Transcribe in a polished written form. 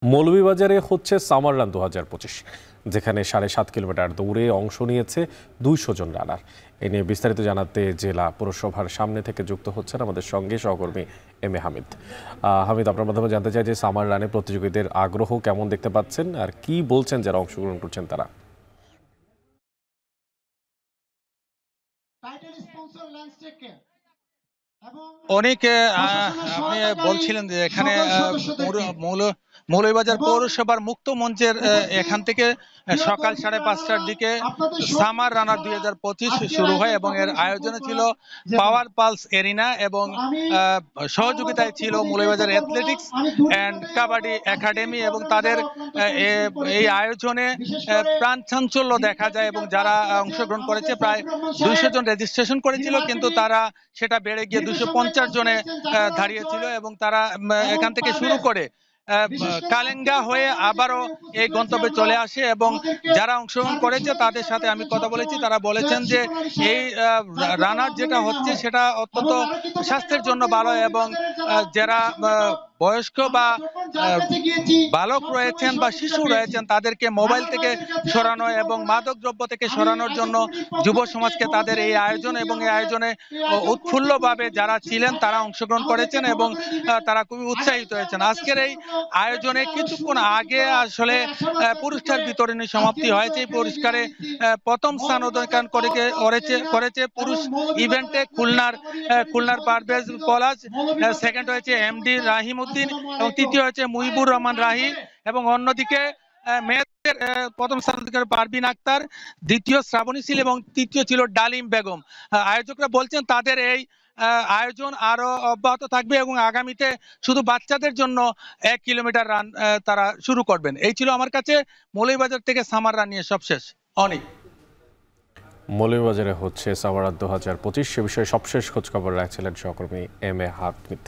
মৌলভীবাজারে হচ্ছে summer run 2025, যেখানে 7.5 kilometre দৌড়ে অংশ নিয়েছে 200 জন রানার। এ নিয়ে বিস্তারিত জানাতে জেলা পৌরসভার সামনে থেকে যুক্ত হচ্ছেন আমাদের সঙ্গে সহকর্মী এম এ হামিদ। হামিদ, আপনার মাধ্যমে জানতে চাই যে সামার রানে প্রতিযোগীদের আগ্রহ কেমন দেখতে পাচ্ছেন আর কি বলছেন যারা অংশগ্রহণ করছেন তারা? অনেকে আপনি বলছিলেন যে এখানে মৌলভীবাজার পৌরসভার মুক্ত মঞ্চের এখান থেকে সকাল 5:30টার দিকে সামার রানার 2025 শুরু হয় এবং এর আয়োজনে ছিল পাওয়ার পালস এরিনা এবং সহযোগিতায় ছিল Moulvibazar athletics and kabaddi academy এবং তাদের এই আয়োজনে প্রাণ চাঞ্চল্য দেখা যায় এবং যারা অংশগ্রহণ করেছে প্রায় 200 জন রেজিস্ট্রেশন করেছিল, কিন্তু তারা সেটা বেড়ে গিয়ে 250 জনে দাঁড়িয়েছিল এবং তারা এখান থেকে শুরু করে কালেঙ্গা হয়ে আবারও এই গন্তব্যে চলে আসে এবং যারা অংশগ্রহণ করেছে তাদের সাথে আমি কথা বলেছি। তারা বলেছেন যে এই রানার যেটা হচ্ছে সেটা অত্যন্ত স্বাস্থ্যের জন্য ভালো এবং যারা বয়স্ক বা বালক রয়েছেন বা শিশু রয়েছেন তাদেরকে মোবাইল থেকে সরানো এবং মাদক দ্রব্য থেকে সরানোর জন্য যুব সমাজকে তাদের এই আয়োজন এবং এই আয়োজনে উৎফুল্লভাবে যারা ছিলেন তারা অংশগ্রহণ করেছেন এবং তারা খুবই উৎসাহিত হয়েছেন। আজকের এই আয়োজনে কিছুক্ষণ আগে আসলে পুরস্কার বিতরণী সমাপ্তি হয়েছে। এই পুরস্কারে প্রথম স্থান অধিকার করেছে পুরুষ ইভেন্টে খুলনার পারভেজ পলাশ, সেকেন্ড হয়েছে এমডি রাহিম উদ্দিন এবং তৃতীয় হয়েছে মুহিবুর রহমান রাহি এবং অন্যদিকে মেয়েদের প্রথম স্থান অধিকার পারভিন আক্তার, দ্বিতীয় শ্রাবণী ছিল এবং তৃতীয় ছিল ডালিম বেগম। আয়োজকরা বলছেন তাদের এই আয়োজন আরো অব্যাহত থাকবে এবং আগামীতে শুধু বাচ্চাদের জন্য 1 কিলোমিটার রান তারা শুরু করবেন। এই ছিল আমার কাছে মৌলভীবাজার থেকে সামার রান নিয়ে সবশেষ। অনেক মৌলভীবাজারে হচ্ছে সামার রান 2025, সে বিষয়ে সবশেষ খোঁজখবর রাখছিলেন সহকর্মী এম এ হামিদ।